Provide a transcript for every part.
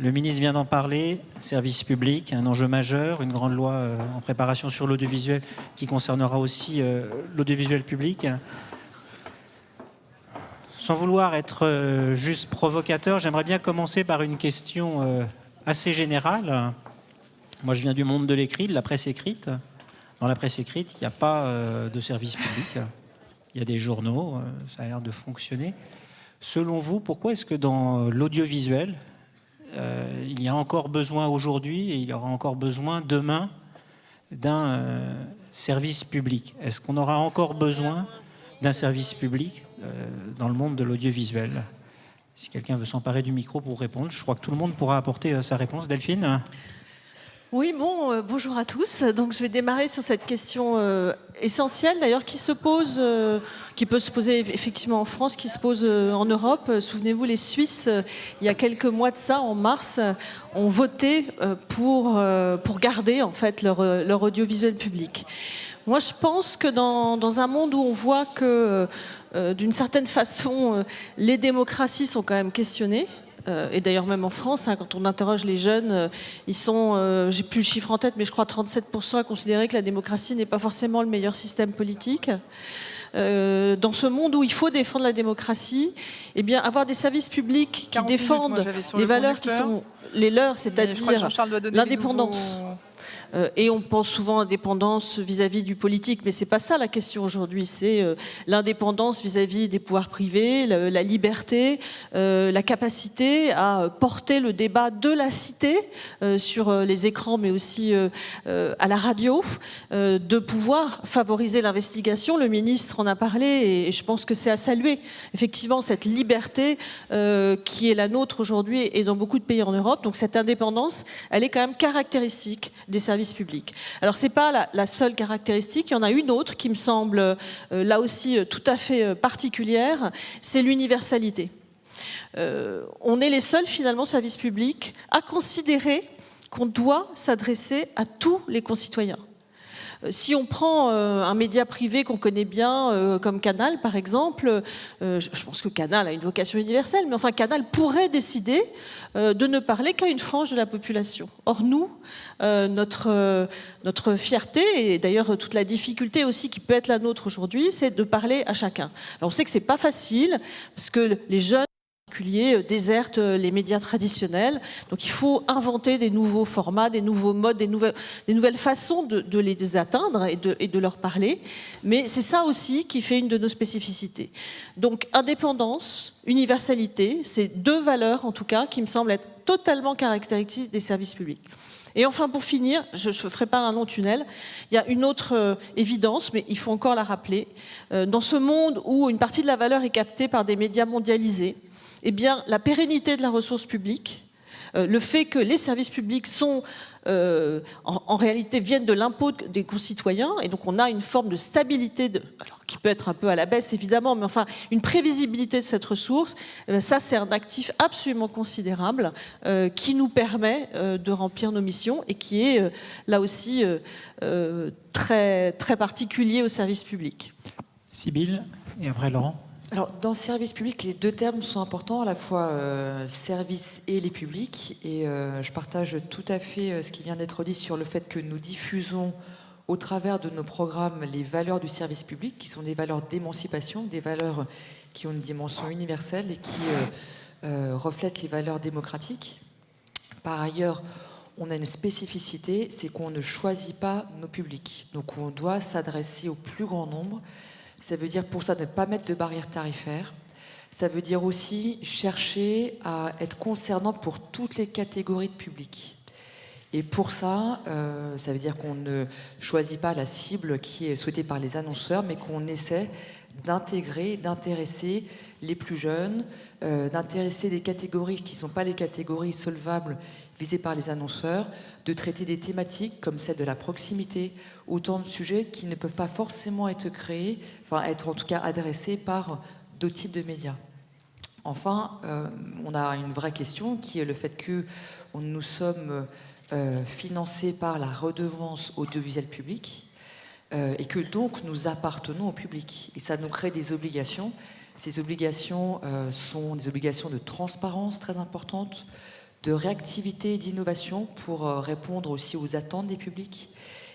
Le ministre vient d'en parler, service public, un enjeu majeur, une grande loi en préparation sur l'audiovisuel qui concernera aussi l'audiovisuel public. Sans vouloir être juste provocateur, j'aimerais bien commencer par une question assez générale. Moi, je viens du monde de l'écrit, de la presse écrite. Dans la presse écrite, il n'y a pas de service public. Il y a des journaux, ça a l'air de fonctionner. Selon vous, pourquoi est-ce que dans l'audiovisuel, il y a encore besoin aujourd'hui et il y aura encore besoin demain d'un service public? Est-ce qu'on aura encore besoin d'un service public dans le monde de l'audiovisuel? Si quelqu'un veut s'emparer du micro pour répondre, je crois que tout le monde pourra apporter sa réponse. Delphine ? Oui, bonjour à tous. Donc, je vais démarrer sur cette question essentielle, d'ailleurs, qui se pose, qui peut se poser effectivement en France, qui se pose en Europe. Souvenez-vous, les Suisses, il y a quelques mois de ça, en mars, ont voté pour garder en fait leur audiovisuel public. Moi, je pense que dans un monde où on voit que, d'une certaine façon, les démocraties sont quand même questionnées. Et d'ailleurs même en France, quand on interroge les jeunes, ils sont, j'ai plus le chiffre en tête, mais je crois 37% à considérer que la démocratie n'est pas forcément le meilleur système politique. Dans ce monde où il faut défendre la démocratie, eh bien avoir des services publics qui défendent les valeurs qui sont les leurs, c'est-à-dire l'indépendance. Et on pense souvent à l'indépendance vis-à-vis du politique, mais c'est pas ça la question aujourd'hui, c'est l'indépendance vis-à-vis des pouvoirs privés, la liberté, la capacité à porter le débat de la cité sur les écrans, mais aussi à la radio, de pouvoir favoriser l'investigation. Le ministre en a parlé et je pense que c'est à saluer. Effectivement, cette liberté qui est la nôtre aujourd'hui et dans beaucoup de pays en Europe, donc cette indépendance, elle est quand même caractéristique des services publics. Alors c'est pas la seule caractéristique, il y en a une autre qui me semble là aussi tout à fait particulière, c'est l'universalité. On est les seuls finalement services publics à considérer qu'on doit s'adresser à tous les concitoyens. Si on prend un média privé qu'on connaît bien, comme Canal par exemple, je pense que Canal a une vocation universelle, mais enfin Canal pourrait décider de ne parler qu'à une frange de la population. Or nous, notre fierté, et d'ailleurs toute la difficulté aussi qui peut être la nôtre aujourd'hui, c'est de parler à chacun. Alors on sait que c'est pas facile, parce que les jeunes désertent les médias traditionnels. Donc il faut inventer des nouveaux formats, des nouveaux modes, des nouvelles façons de les atteindre et de leur parler. Mais c'est ça aussi qui fait une de nos spécificités. Donc indépendance, universalité, c'est deux valeurs en tout cas qui me semblent être totalement caractéristiques des services publics. Et enfin, pour finir, je ne ferai pas un long tunnel, il y a une autre évidence, mais il faut encore la rappeler. Dans ce monde où une partie de la valeur est captée par des médias mondialisés, eh bien, la pérennité de la ressource publique, le fait que les services publics sont, en réalité, viennent de l'impôt des concitoyens, et donc on a une forme de stabilité, alors qui peut être un peu à la baisse évidemment, mais enfin une prévisibilité de cette ressource, ça c'est un actif absolument considérable qui nous permet de remplir nos missions et qui est là aussi très, très particulier au service public. Sybille, et après Laurent. Alors, dans le service public, les deux termes sont importants, à la fois service et les publics. Et je partage tout à fait ce qui vient d'être dit sur le fait que nous diffusons au travers de nos programmes les valeurs du service public, qui sont des valeurs d'émancipation, des valeurs qui ont une dimension universelle et qui reflètent les valeurs démocratiques. Par ailleurs, on a une spécificité, c'est qu'on ne choisit pas nos publics. Donc on doit s'adresser au plus grand nombre. Ça veut dire pour ça ne pas mettre de barrières tarifaires. Ça veut dire aussi chercher à être concernant pour toutes les catégories de publics. Et pour ça, ça veut dire qu'on ne choisit pas la cible qui est souhaitée par les annonceurs, mais qu'on essaie d'intégrer, d'intéresser les plus jeunes, d'intéresser des catégories qui ne sont pas les catégories solvables visées par les annonceurs, de traiter des thématiques comme celle de la proximité, autant de sujets qui ne peuvent pas forcément être créés, enfin être en tout cas adressés par d'autres types de médias. Enfin, on a une vraie question qui est le fait que nous sommes financés par la redevance audiovisuelle publique et que donc nous appartenons au public. Et ça nous crée des obligations. Ces obligations sont des obligations de transparence très importantes, de réactivité et d'innovation pour répondre aussi aux attentes des publics.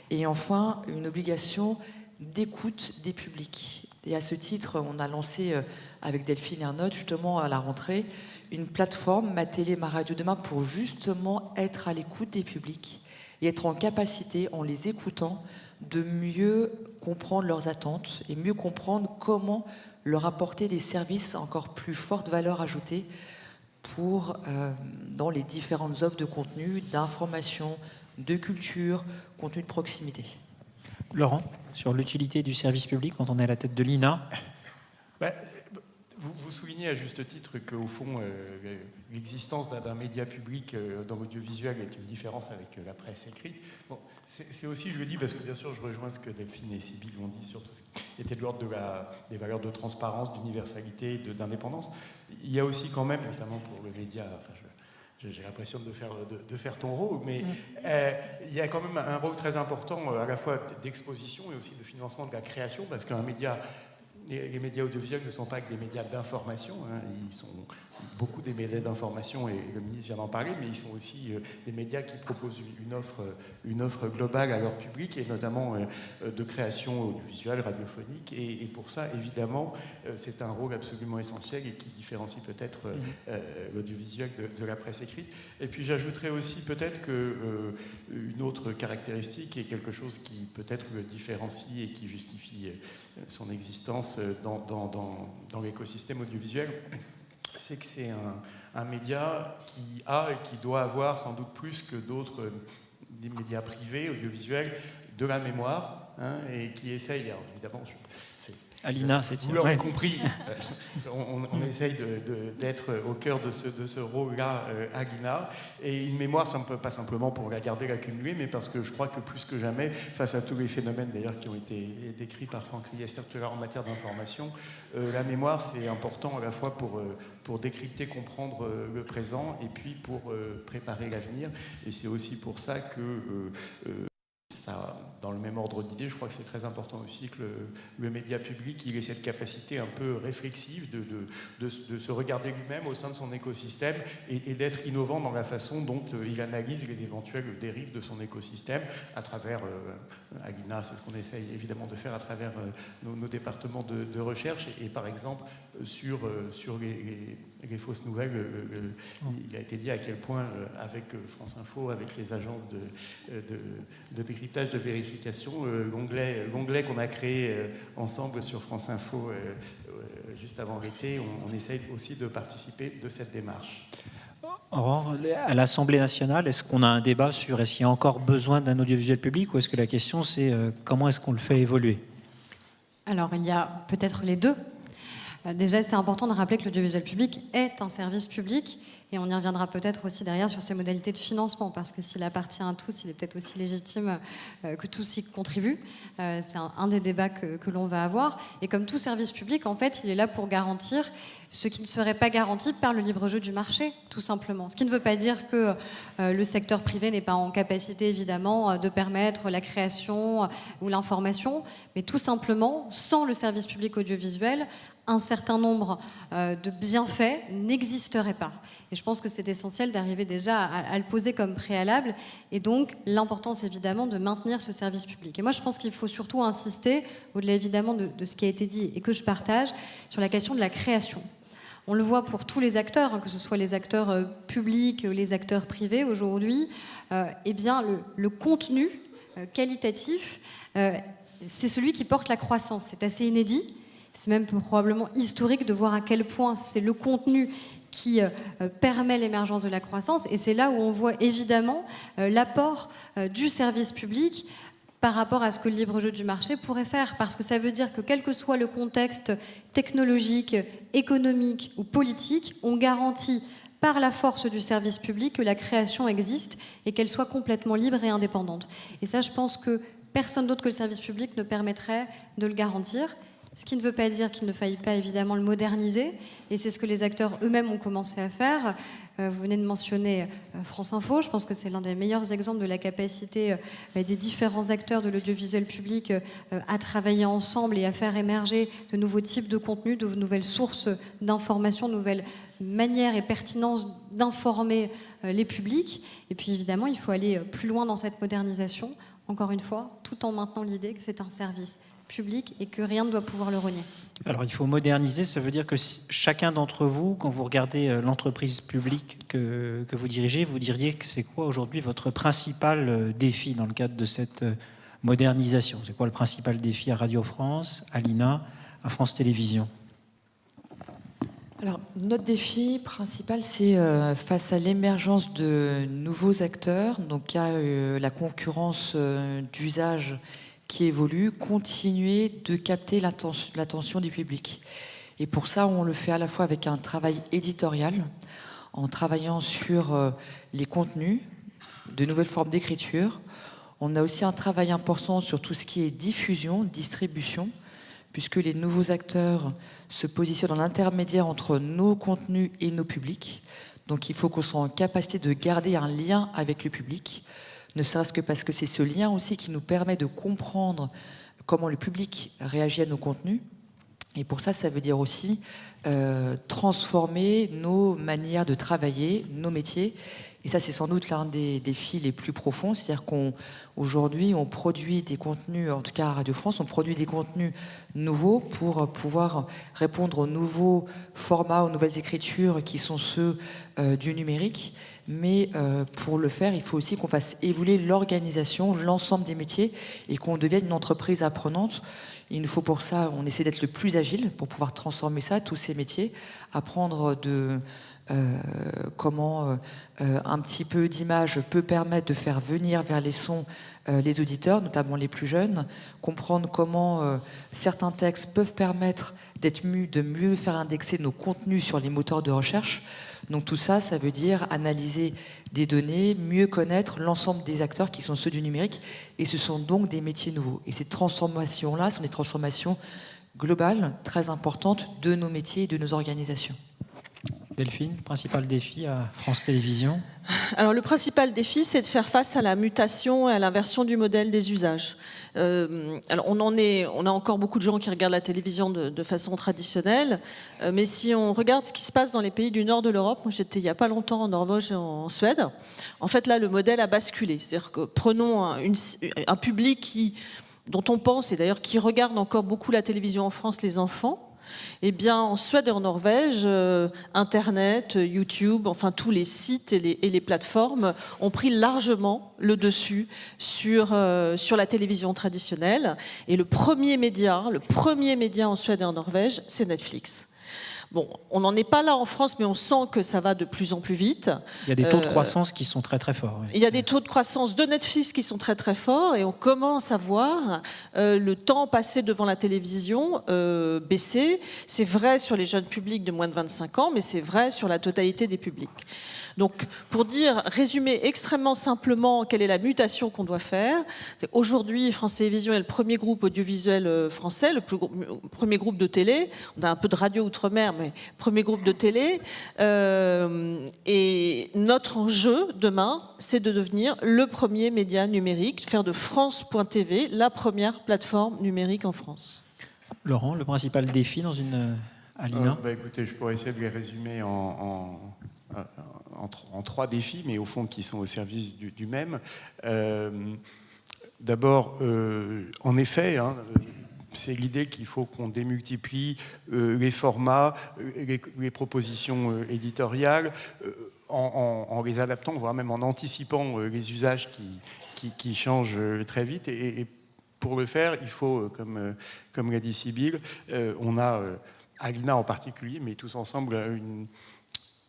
Et enfin, une obligation d'écoute des publics. Et à ce titre, on a lancé avec Delphine Ernotte, justement à la rentrée, une plateforme Ma Télé, Ma Radio Demain pour justement être à l'écoute des publics et être en capacité, en les écoutant, de mieux comprendre leurs attentes et mieux comprendre comment leur apporter des services à encore plus forte valeur ajoutée pour, dans les différentes offres de contenu, d'information, de culture, contenu de proximité. Laurent, sur l'utilité du service public quand on est à la tête de l'INA. Vous soulignez à juste titre qu'au fond, l'existence d'un média public dans l'audiovisuel est une différence avec la presse écrite. Bon, c'est aussi, je le dis, parce que bien sûr, je rejoins ce que Delphine et Sybille ont dit sur tout ce qui était de l'ordre des valeurs de transparence, d'universalité, d'indépendance. Il y a aussi quand même, notamment pour le média, enfin, j'ai l'impression de faire ton rôle, mais il y a quand même un rôle très important à la fois d'exposition et aussi de financement de la création, parce qu'un média... Les médias audiovisuels ne sont pas que des médias d'information, hein. Ils sont beaucoup des médias d'information, et le ministre vient d'en parler, mais ils sont aussi des médias qui proposent une offre globale à leur public, et notamment de création audiovisuelle, radiophonique, et pour ça, évidemment, c'est un rôle absolument essentiel et qui différencie peut-être l'audiovisuel de la presse écrite. Et puis j'ajouterais aussi peut-être qu'une autre caractéristique, et quelque chose qui peut-être le différencie et qui justifie son existence dans l'écosystème audiovisuel, c'est que c'est un média qui a et qui doit avoir sans doute plus que d'autres des médias privés, audiovisuels, de la mémoire, hein, et qui essaye, alors évidemment, à l'INA, c'est vous l'aurez compris, on essaye d'être au cœur de ce rôle-là à l'INA. Et une mémoire, ça ne peut pas simplement pour la garder, l'accumuler, mais parce que je crois que plus que jamais, face à tous les phénomènes d'ailleurs qui ont été décrits par Franck Riester tout à l'heure en matière d'information, la mémoire, c'est important à la fois pour décrypter, comprendre le présent, et puis pour préparer l'avenir. Et c'est aussi pour ça que... Ça, dans le même ordre d'idée, je crois que c'est très important aussi que le média public il ait cette capacité un peu réflexive de se regarder lui-même au sein de son écosystème et d'être innovant dans la façon dont il analyse les éventuelles dérives de son écosystème à travers, à l'INA, c'est ce qu'on essaye évidemment de faire à travers nos départements de recherche et par exemple sur les fausses nouvelles, il a été dit à quel point avec France Info, avec les agences de décryptage, de vérification, l'onglet qu'on a créé ensemble sur France Info juste avant l'été, on essaye aussi de participer de cette démarche. Aurore, à l'Assemblée nationale, est-ce qu'on a un débat sur est-ce qu'il y a encore besoin d'un audiovisuel public ou est-ce que la question c'est comment est-ce qu'on le fait évoluer ? Alors il y a peut-être les deux. Déjà, c'est important de rappeler que l'audiovisuel public est un service public et on y reviendra peut-être aussi derrière sur ses modalités de financement parce que s'il appartient à tous, il est peut-être aussi légitime que tous y contribuent. C'est un des débats que l'on va avoir. Et comme tout service public, en fait, il est là pour garantir ce qui ne serait pas garanti par le libre jeu du marché, tout simplement. Ce qui ne veut pas dire que le secteur privé n'est pas en capacité, évidemment, de permettre la création ou l'information, mais tout simplement, sans le service public audiovisuel, un certain nombre de bienfaits n'existeraient pas. Et je pense que c'est essentiel d'arriver déjà à le poser comme préalable. Et donc, l'importance, évidemment, de maintenir ce service public. Et moi, je pense qu'il faut surtout insister, au-delà, évidemment, de ce qui a été dit et que je partage, sur la question de la création. On le voit pour tous les acteurs, que ce soit les acteurs publics, les acteurs privés aujourd'hui. Eh bien, le contenu qualitatif, c'est celui qui porte la croissance. C'est assez inédit. C'est même probablement historique de voir à quel point c'est le contenu qui permet l'émergence de la croissance. Et c'est là où on voit évidemment l'apport du service public par rapport à ce que le libre jeu du marché pourrait faire. Parce que ça veut dire que quel que soit le contexte technologique, économique ou politique, on garantit par la force du service public que la création existe et qu'elle soit complètement libre et indépendante. Et ça, je pense que personne d'autre que le service public ne permettrait de le garantir. Ce qui ne veut pas dire qu'il ne faille pas évidemment le moderniser, et c'est ce que les acteurs eux-mêmes ont commencé à faire. Vous venez de mentionner France Info, je pense que c'est l'un des meilleurs exemples de la capacité des différents acteurs de l'audiovisuel public à travailler ensemble et à faire émerger de nouveaux types de contenus, de nouvelles sources d'informations, de manière et pertinence d'informer les publics. Et puis évidemment, il faut aller plus loin dans cette modernisation, encore une fois, tout en maintenant l'idée que c'est un service public et que rien ne doit pouvoir le renier. Alors il faut moderniser, ça veut dire que chacun d'entre vous, quand vous regardez l'entreprise publique que vous dirigez, vous diriez que c'est quoi aujourd'hui votre principal défi dans le cadre de cette modernisation? C'est quoi le principal défi à Radio France, à l'INA, à France Télévisions? Alors, notre défi principal, c'est face à l'émergence de nouveaux acteurs, donc il y a la concurrence d'usage qui évolue, continuer de capter l'attention du public. Et pour ça, on le fait à la fois avec un travail éditorial, en travaillant sur les contenus, de nouvelles formes d'écriture. On a aussi un travail important sur tout ce qui est diffusion, distribution, puisque les nouveaux acteurs se positionnent en intermédiaire entre nos contenus et nos publics. Donc il faut qu'on soit en capacité de garder un lien avec le public, ne serait-ce que parce que c'est ce lien aussi qui nous permet de comprendre comment le public réagit à nos contenus. Et pour ça, ça veut dire aussi transformer nos manières de travailler, nos métiers. Et ça, c'est sans doute l'un des défis les plus profonds. C'est-à-dire qu'aujourd'hui, on produit des contenus, en tout cas à Radio France, on produit des contenus nouveaux pour pouvoir répondre aux nouveaux formats, aux nouvelles écritures qui sont ceux du numérique. Mais pour le faire, il faut aussi qu'on fasse évoluer l'organisation, l'ensemble des métiers et qu'on devienne une entreprise apprenante. Il nous faut pour ça, on essaie d'être le plus agile pour pouvoir transformer ça, tous ces métiers, apprendre de comment un petit peu d'image peut permettre de faire venir vers les sons les auditeurs, notamment les plus jeunes, comprendre comment certains textes peuvent permettre de mieux faire indexer nos contenus sur les moteurs de recherche. Donc tout ça, ça veut dire analyser des données, mieux connaître l'ensemble des acteurs qui sont ceux du numérique, et ce sont donc des métiers nouveaux. Et ces transformations-là sont des transformations globales, très importantes de nos métiers et de nos organisations. Delphine, principal défi à France Télévisions? Alors le principal défi, c'est de faire face à la mutation et à l'inversion du modèle des usages. Alors on a encore beaucoup de gens qui regardent la télévision de façon traditionnelle, mais si on regarde ce qui se passe dans les pays du nord de l'Europe, moi j'étais il n'y a pas longtemps en Norvège et en Suède, en fait là le modèle a basculé. C'est-à-dire que prenons un public dont on pense, et d'ailleurs qui regarde encore beaucoup la télévision en France, les enfants. Eh bien, en Suède et en Norvège, Internet, YouTube, enfin tous les sites et les plateformes ont pris largement le dessus sur la télévision traditionnelle. Et le premier média en Suède et en Norvège, c'est Netflix. Bon, on n'en est pas là en France, mais on sent que ça va de plus en plus vite. Il y a des taux de croissance qui sont très très forts. Oui. Il y a des taux de croissance de Netflix qui sont très très forts et on commence à voir le temps passé devant la télévision baisser. C'est vrai sur les jeunes publics de moins de 25 ans, mais c'est vrai sur la totalité des publics. Donc, pour résumer extrêmement simplement quelle est la mutation qu'on doit faire, c'est aujourd'hui, France Télévisions est le premier groupe audiovisuel français, le premier groupe de télé. On a un peu de radio outre-mer, mais premier groupe de télé. Et notre enjeu demain, c'est de devenir le premier média numérique, faire de France.tv la première plateforme numérique en France. Laurent, le principal défi dans à l'INA? Écoutez, je pourrais essayer de les résumer en 3 défis, mais au fond qui sont au service du même. D'abord, en effet, c'est l'idée qu'il faut qu'on démultiplie les formats, les propositions éditoriales, en les adaptant, voire même en anticipant les usages qui changent très vite. Et pour le faire, il faut, comme l'a dit Sybille, on a, à l'INA en particulier, mais tous ensemble,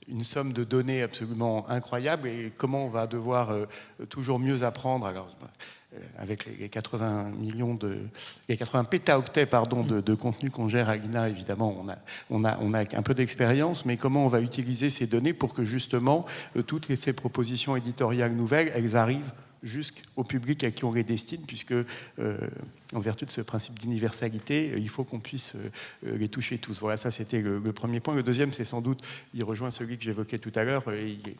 une somme de données absolument incroyable, et comment on va devoir toujours mieux apprendre. Alors, avec les 80 pétaoctets de contenu qu'on gère à l'INA, évidemment, on a un peu d'expérience, mais comment on va utiliser ces données pour que justement toutes ces propositions éditoriales nouvelles, elles arrivent jusqu'au public à qui on les destine, puisque en vertu de ce principe d'universalité, il faut qu'on puisse les toucher tous. Voilà, ça c'était le premier point. Le deuxième, c'est sans doute, il rejoint celui que j'évoquais tout à l'heure, il est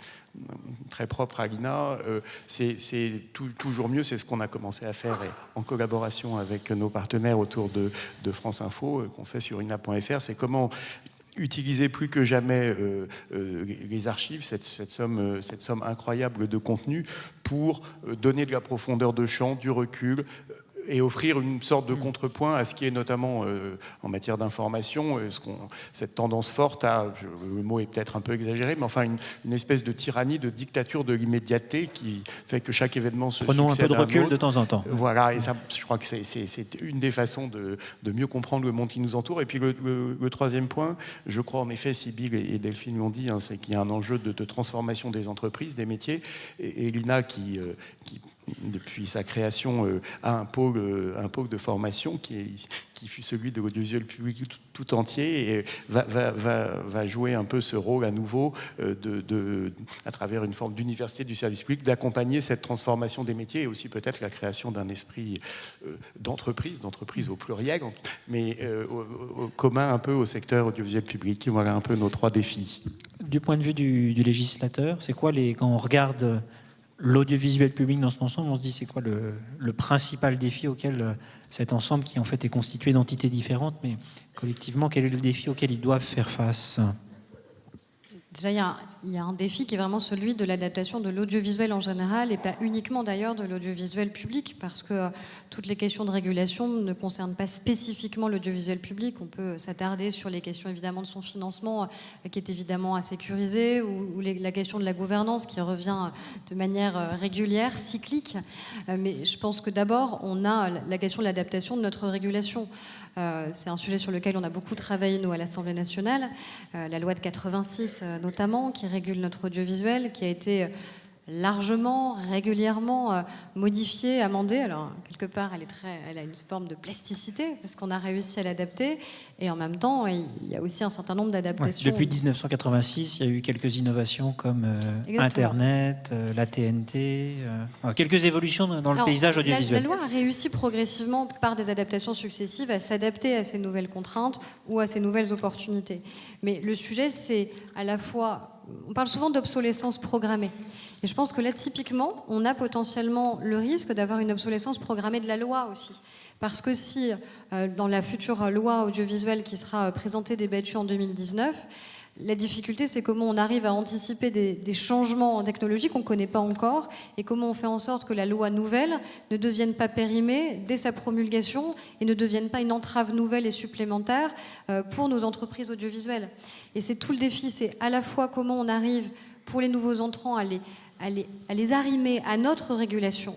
très propre à l'INA, c'est toujours mieux, c'est ce qu'on a commencé à faire en collaboration avec nos partenaires autour de France Info, qu'on fait sur INA.fr, c'est comment utiliser plus que jamais les archives, cette somme incroyable de contenu, pour donner de la profondeur de champ, du recul, et offrir une sorte de contrepoint à ce qui est notamment en matière d'information, cette tendance forte à, le mot est peut-être un peu exagéré, mais enfin une espèce de tyrannie, de dictature de l'immédiateté qui fait que chaque événement se Prenons un peu de recul autre. de temps en temps. Voilà, et ça, je crois que c'est une des façons de mieux comprendre le monde qui nous entoure. Et puis le troisième point, je crois en effet, Sybille et Delphine l'ont dit, c'est qu'il y a un enjeu de transformation des entreprises, des métiers, et l'INA qui depuis sa création, a un pôle de formation qui fut celui de l'audiovisuel public tout entier, et va jouer un peu ce rôle à nouveau à travers une forme d'université du service public, d'accompagner cette transformation des métiers, et aussi peut-être la création d'un esprit d'entreprise au pluriel, mais commun un peu au secteur audiovisuel public. Voilà un peu nos 3 défis. Du point de vue du législateur, c'est quoi quand on regarde l'audiovisuel public dans son ensemble, on se dit c'est quoi le principal défi auquel cet ensemble, qui en fait est constitué d'entités différentes, mais collectivement, quel est le défi auquel ils doivent faire face ? Déjà, il y a un défi qui est vraiment celui de l'adaptation de l'audiovisuel en général, et pas uniquement d'ailleurs de l'audiovisuel public, parce que toutes les questions de régulation ne concernent pas spécifiquement l'audiovisuel public. On peut s'attarder sur les questions évidemment de son financement, qui est évidemment à sécuriser, ou la question de la gouvernance qui revient de manière régulière, cyclique. Mais je pense que d'abord, on a la question de l'adaptation de notre régulation. C'est un sujet sur lequel on a beaucoup travaillé, nous, à l'Assemblée nationale. La loi de 86, notamment, qui régule notre audiovisuel, qui a été largement, régulièrement modifiée, amendée. Alors, quelque part, elle a une forme de plasticité, parce qu'on a réussi à l'adapter. Et en même temps, il y a aussi un certain nombre d'adaptations. Ouais, depuis 1986, il y a eu quelques innovations comme Internet, la TNT, quelques évolutions dans le paysage audiovisuel. La loi a réussi progressivement, par des adaptations successives, à s'adapter à ces nouvelles contraintes ou à ces nouvelles opportunités. Mais le sujet, c'est à la fois... On parle souvent d'obsolescence programmée. Et je pense que là, typiquement, on a potentiellement le risque d'avoir une obsolescence programmée de la loi aussi. Parce que si, dans la future loi audiovisuelle qui sera présentée, débattue en 2019, la difficulté, c'est comment on arrive à anticiper des changements technologiques qu'on ne connaît pas encore, et comment on fait en sorte que la loi nouvelle ne devienne pas périmée dès sa promulgation et ne devienne pas une entrave nouvelle et supplémentaire pour nos entreprises audiovisuelles. Et c'est tout le défi, c'est à la fois comment on arrive, pour les nouveaux entrants, à les arrimer à notre régulation,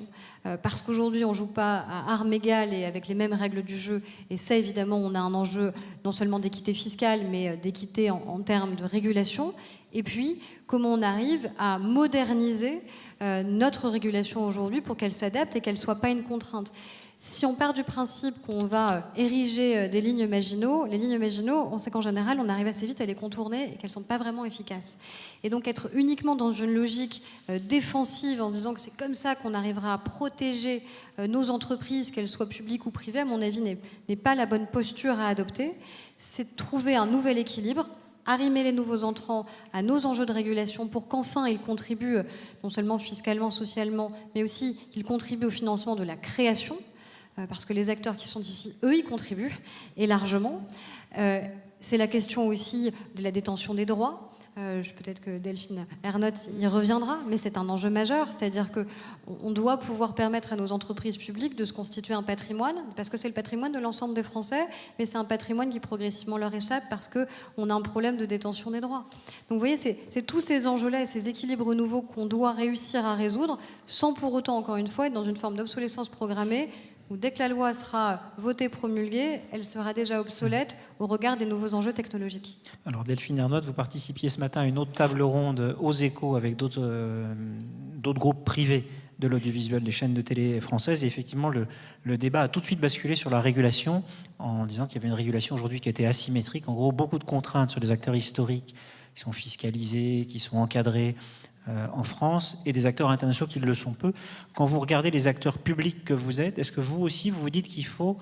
parce qu'aujourd'hui on ne joue pas à armes égales et avec les mêmes règles du jeu, et ça évidemment on a un enjeu non seulement d'équité fiscale, mais d'équité en termes de régulation, et puis comment on arrive à moderniser notre régulation aujourd'hui pour qu'elle s'adapte et qu'elle ne soit pas une contrainte. Si on part du principe qu'on va ériger des lignes Maginot, les lignes Maginot, on sait qu'en général, on arrive assez vite à les contourner et qu'elles ne sont pas vraiment efficaces. Et donc être uniquement dans une logique défensive en se disant que c'est comme ça qu'on arrivera à protéger nos entreprises, qu'elles soient publiques ou privées, à mon avis, n'est pas la bonne posture à adopter. C'est de trouver un nouvel équilibre, arrimer les nouveaux entrants à nos enjeux de régulation pour qu'enfin ils contribuent non seulement fiscalement, socialement, mais aussi qu'ils contribuent au financement de la création, parce que les acteurs qui sont ici, eux, y contribuent, et largement. C'est la question aussi de la détention des droits. Peut-être que Delphine Ernotte y reviendra, mais c'est un enjeu majeur, c'est-à-dire qu'on doit pouvoir permettre à nos entreprises publiques de se constituer un patrimoine, parce que c'est le patrimoine de l'ensemble des Français, mais c'est un patrimoine qui progressivement leur échappe parce qu'on a un problème de détention des droits. Donc vous voyez, c'est tous ces enjeux-là et ces équilibres nouveaux qu'on doit réussir à résoudre, sans pour autant, encore une fois, être dans une forme d'obsolescence programmée, où dès que la loi sera votée, promulguée, elle sera déjà obsolète au regard des nouveaux enjeux technologiques. Alors Delphine Ernotte, vous participiez ce matin à une autre table ronde aux Échos avec d'autres groupes privés de l'audiovisuel, des chaînes de télé françaises, et effectivement le débat a tout de suite basculé sur la régulation, en disant qu'il y avait une régulation aujourd'hui qui était asymétrique. En gros, beaucoup de contraintes sur des acteurs historiques qui sont fiscalisés, qui sont encadrés en France, et des acteurs internationaux qui le sont peu. Quand vous regardez les acteurs publics que vous êtes, est-ce que vous aussi vous dites qu'il faut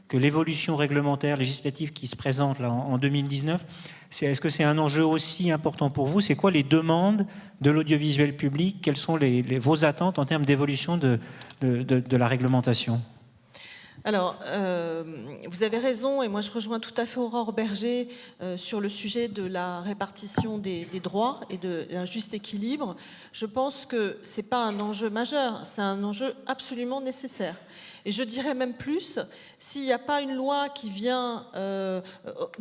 que l'évolution réglementaire, législative qui se présente là en 2019, est-ce que c'est un enjeu aussi important pour vous? C'est quoi les demandes de l'audiovisuel public? Quelles sont vos attentes en termes d'évolution de la réglementation? Alors, vous avez raison, et moi je rejoins tout à fait Aurore Berger sur le sujet de la répartition des droits et d'un juste équilibre. Je pense que ce n'est pas un enjeu majeur, c'est un enjeu absolument nécessaire. Et je dirais même plus, s'il n'y a pas une loi qui vient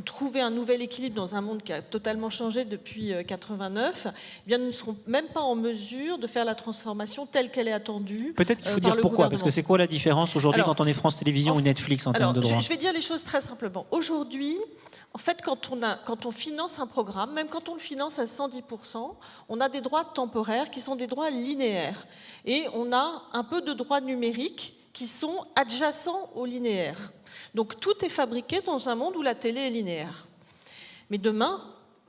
trouver un nouvel équilibre dans un monde qui a totalement changé depuis 89, eh bien nous ne serons même pas en mesure de faire la transformation telle qu'elle est attendue. Peut-être qu'il faut dire pourquoi, parce que c'est quoi la différence aujourd'hui quand on est France Télévisions ou Netflix en termes de droits? Je vais dire les choses très simplement. Aujourd'hui, en fait, quand on finance un programme, même quand on le finance à 110%, on a des droits temporaires qui sont des droits linéaires. Et on a un peu de droits numériques qui sont adjacents au linéaire. Donc tout est fabriqué dans un monde où la télé est linéaire. Mais demain,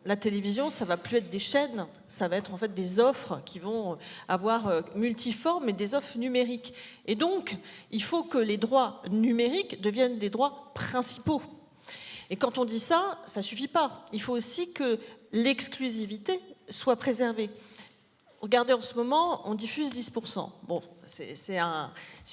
la télévision, ça ne va plus être des chaînes, ça va être en fait des offres qui vont avoir multiformes, mais des offres numériques. Et donc, il faut que les droits numériques deviennent des droits principaux. Et quand on dit ça, ça ne suffit pas. Il faut aussi que l'exclusivité soit préservée. Regardez, en ce moment, on diffuse 10%. Bon, c'est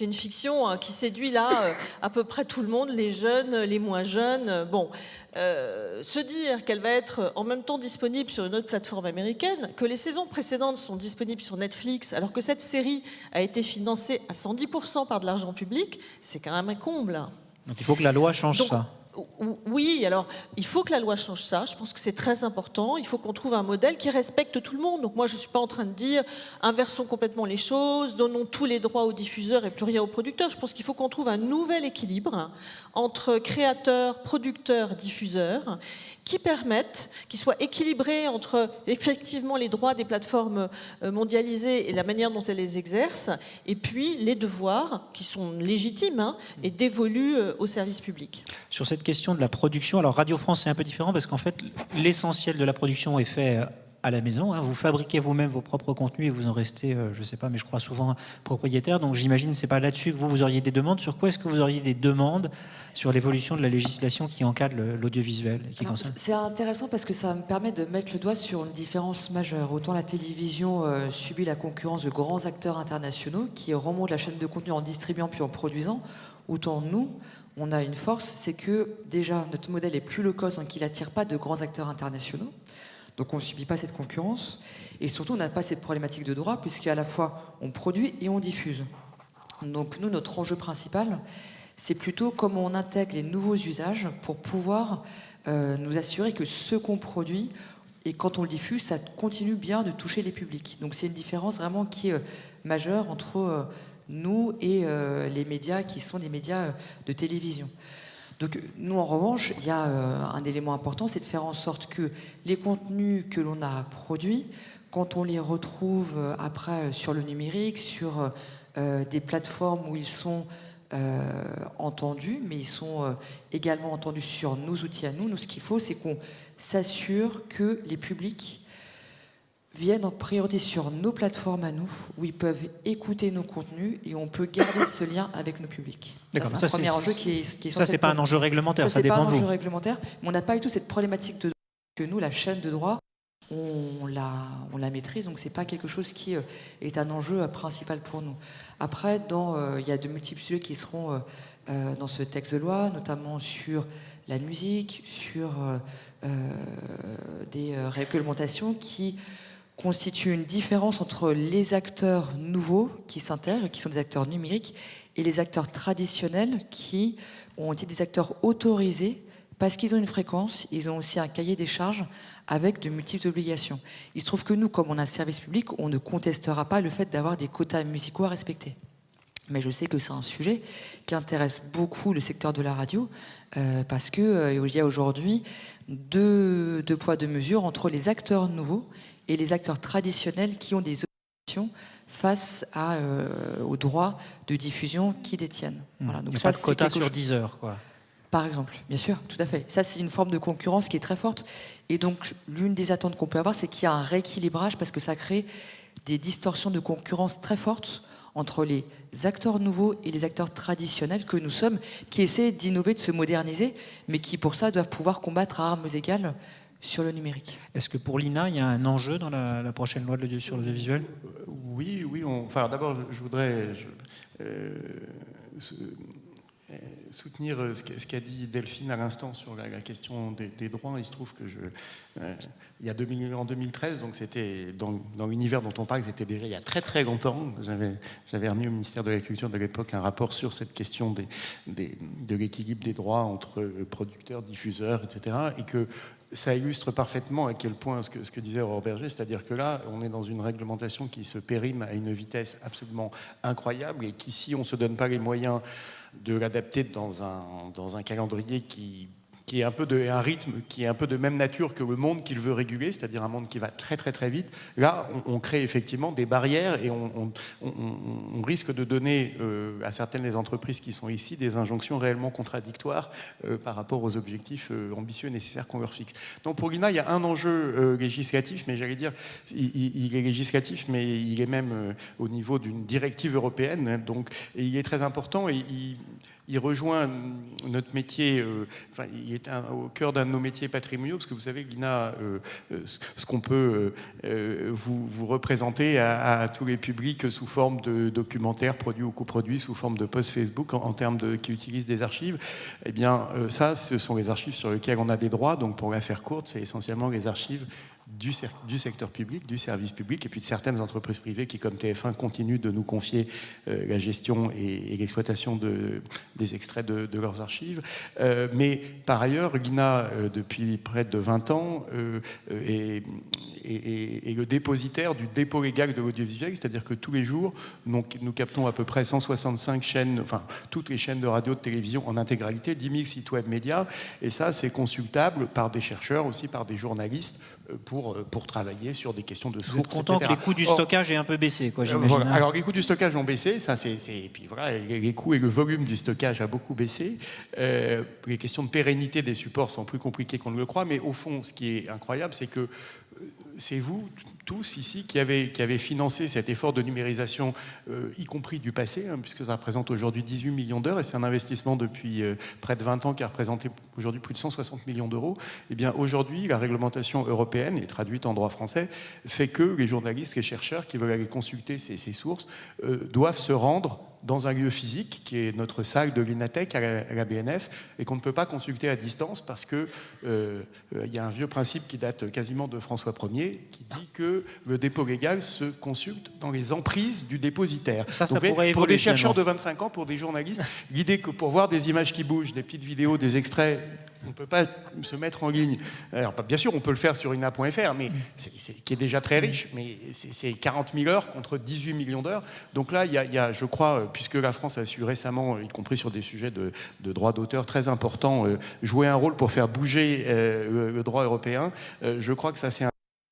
une fiction qui séduit là à peu près tout le monde, les jeunes, les moins jeunes. Bon, se dire qu'elle va être en même temps disponible sur une autre plateforme américaine, que les saisons précédentes sont disponibles sur Netflix, alors que cette série a été financée à 110% par de l'argent public, c'est quand même un comble. Donc il faut que la loi change ça. Oui, alors il faut que la loi change ça, je pense que c'est très important, il faut qu'on trouve un modèle qui respecte tout le monde. Donc moi je ne suis pas en train de dire inversons complètement les choses, donnons tous les droits aux diffuseurs et plus rien aux producteurs. Je pense qu'il faut qu'on trouve un nouvel équilibre entre créateurs, producteurs, diffuseurs, qui permettent, qui soit équilibré entre effectivement les droits des plateformes mondialisées et la manière dont elles les exercent, et puis les devoirs qui sont légitimes et dévolus au service public. Sur cette question de la production, alors Radio France c'est un peu différent parce qu'en fait l'essentiel de la production est fait à la maison. Vous fabriquez vous-même vos propres contenus et vous en restez, je ne sais pas, mais je crois souvent propriétaire. Donc j'imagine que ce n'est pas là-dessus que vous auriez des demandes. Sur quoi est-ce que vous auriez des demandes sur l'évolution de la législation qui encadre l'audiovisuel? C'est intéressant parce que ça me permet de mettre le doigt sur une différence majeure. Autant la télévision subit la concurrence de grands acteurs internationaux qui remontent la chaîne de contenu en distribuant puis en produisant, autant nous, on a une force, c'est que déjà notre modèle est plus low cost, donc il n'attire pas de grands acteurs internationaux. Donc on ne subit pas cette concurrence. Et surtout, on n'a pas cette problématique de droit, puisqu'à la fois, on produit et on diffuse. Donc nous, notre enjeu principal, c'est plutôt comment on intègre les nouveaux usages pour pouvoir nous assurer que ce qu'on produit, et quand on le diffuse, ça continue bien de toucher les publics. Donc c'est une différence vraiment qui est majeure entre nous et les médias qui sont des médias de télévision. Donc nous, en revanche, il y a un élément important, c'est de faire en sorte que les contenus que l'on a produits, quand on les retrouve après sur le numérique, sur des plateformes où ils sont entendus, mais ils sont également entendus sur nos outils à nous. Nous, ce qu'il faut, c'est qu'on s'assure que les publics viennent en priorité sur nos plateformes à nous, où ils peuvent écouter nos contenus et on peut garder ce lien avec nos publics. D'accord, c'est un premier enjeu qui est ça, c'est pas un enjeu réglementaire, ça dépend de vous. C'est pas un enjeu réglementaire, mais on n'a pas du tout cette problématique de que nous, la chaîne de droit, on la maîtrise, donc c'est pas quelque chose qui est un enjeu principal pour nous. Après, il y a de multiples sujets qui seront dans ce texte de loi, notamment sur la musique, sur des réglementations qui constitue une différence entre les acteurs nouveaux qui s'intègrent, qui sont des acteurs numériques, et les acteurs traditionnels qui ont été des acteurs autorisés parce qu'ils ont une fréquence, ils ont aussi un cahier des charges avec de multiples obligations. Il se trouve que nous, comme on a un service public, on ne contestera pas le fait d'avoir des quotas musicaux à respecter. Mais je sais que c'est un sujet qui intéresse beaucoup le secteur de la radio parce qu'il y a aujourd'hui deux poids, deux mesures entre les acteurs nouveaux et les acteurs traditionnels qui ont des obligations face aux droits de diffusion qu'ils détiennent. Voilà, donc il n'y a pas de quota sur 10 heures, quoi. Par exemple, bien sûr, tout à fait. Ça, c'est une forme de concurrence qui est très forte. Et donc, l'une des attentes qu'on peut avoir, c'est qu'il y a un rééquilibrage parce que ça crée des distorsions de concurrence très fortes entre les acteurs nouveaux et les acteurs traditionnels que nous sommes, qui essaient d'innover, de se moderniser, mais qui, pour ça, doivent pouvoir combattre à armes égales sur le numérique. Est-ce que pour l'INA, il y a un enjeu dans la prochaine loi sur l'audiovisuel ? Oui. Enfin, d'abord, je voudrais soutenir ce qu'a dit Delphine à l'instant sur la question des droits. Il se trouve que il y a en 2013, donc c'était dans l'univers dont on parle, c'était déjà il y a très très longtemps. J'avais remis au ministère de la Culture de l'époque un rapport sur cette question de l'équilibre des droits entre producteurs, diffuseurs, etc. Et que ça illustre parfaitement à quel point ce que disait Aurore Berger, c'est-à-dire que là, on est dans une réglementation qui se périme à une vitesse absolument incroyable et qui, si on ne se donne pas les moyens de l'adapter dans un calendrier qui est un peu un rythme qui est un peu de même nature que le monde qu'il veut réguler, c'est-à-dire un monde qui va très très très vite. Là, on crée effectivement des barrières et on risque de donner à certaines des entreprises qui sont ici des injonctions réellement contradictoires par rapport aux objectifs ambitieux et nécessaires qu'on leur fixe. Donc pour l'INA, il y a un enjeu législatif, mais j'allais dire, il est législatif, mais il est même au niveau d'une directive européenne, donc, et il est très important et il rejoint notre métier, il est au cœur d'un de nos métiers patrimoniaux, parce que vous savez, l'INA, ce qu'on peut vous représenter à tous les publics sous forme de documentaires produits ou coproduits, sous forme de posts Facebook en termes qui utilisent des archives, eh bien ça, ce sont les archives sur lesquelles on a des droits. Donc pour la faire courte, c'est essentiellement les archives du secteur public, du service public, et puis de certaines entreprises privées qui, comme TF1, continuent de nous confier la gestion et l'exploitation des extraits de leurs archives. Mais par ailleurs, l'INA, depuis près de 20 ans, est le dépositaire du dépôt légal de l'audiovisuel, c'est-à-dire que tous les jours, nous captons à peu près 165 chaînes, enfin toutes les chaînes de radio, de télévision en intégralité, 10 000 sites web médias, et ça, c'est consultable par des chercheurs, aussi par des journalistes, pour travailler sur des questions de sources. Vous êtes content que les coûts du stockage aient un peu baissé, quoi, j'imagine. Voilà. Alors les coûts du stockage ont baissé, ça et puis voilà, les coûts et le volume du stockage a beaucoup baissé. Les questions de pérennité des supports sont plus compliquées qu'on ne le croit, mais au fond, ce qui est incroyable, c'est que c'est vous tous ici qui avez financé cet effort de numérisation, y compris du passé, puisque ça représente aujourd'hui 18 millions d'heures, et c'est un investissement depuis près de 20 ans qui a représenté aujourd'hui plus de 160 millions d'euros. Eh bien aujourd'hui, la réglementation européenne, et traduite en droit français, fait que les journalistes, les chercheurs qui veulent aller consulter ces sources doivent se rendre dans un lieu physique qui est notre salle de l'INATEC à la BNF et qu'on ne peut pas consulter à distance parce que y a un vieux principe qui date quasiment de François Ier qui dit que le dépôt légal se consulte dans les emprises du dépositaire. Ça donc, pourrait pour des chercheurs finalement. de 25 ans, pour des journalistes, l'idée que pour voir des images qui bougent, des petites vidéos, des extraits, on ne peut pas se mettre en ligne. Alors, bien sûr, on peut le faire sur ina.fr, mais qui est déjà très riche, mais c'est 40 000 heures contre 18 millions d'heures. Donc là, il y a, je crois, puisque la France a su récemment, y compris sur des sujets de droits d'auteur très importants, jouer un rôle pour faire bouger le droit européen, je crois que ça, c'est un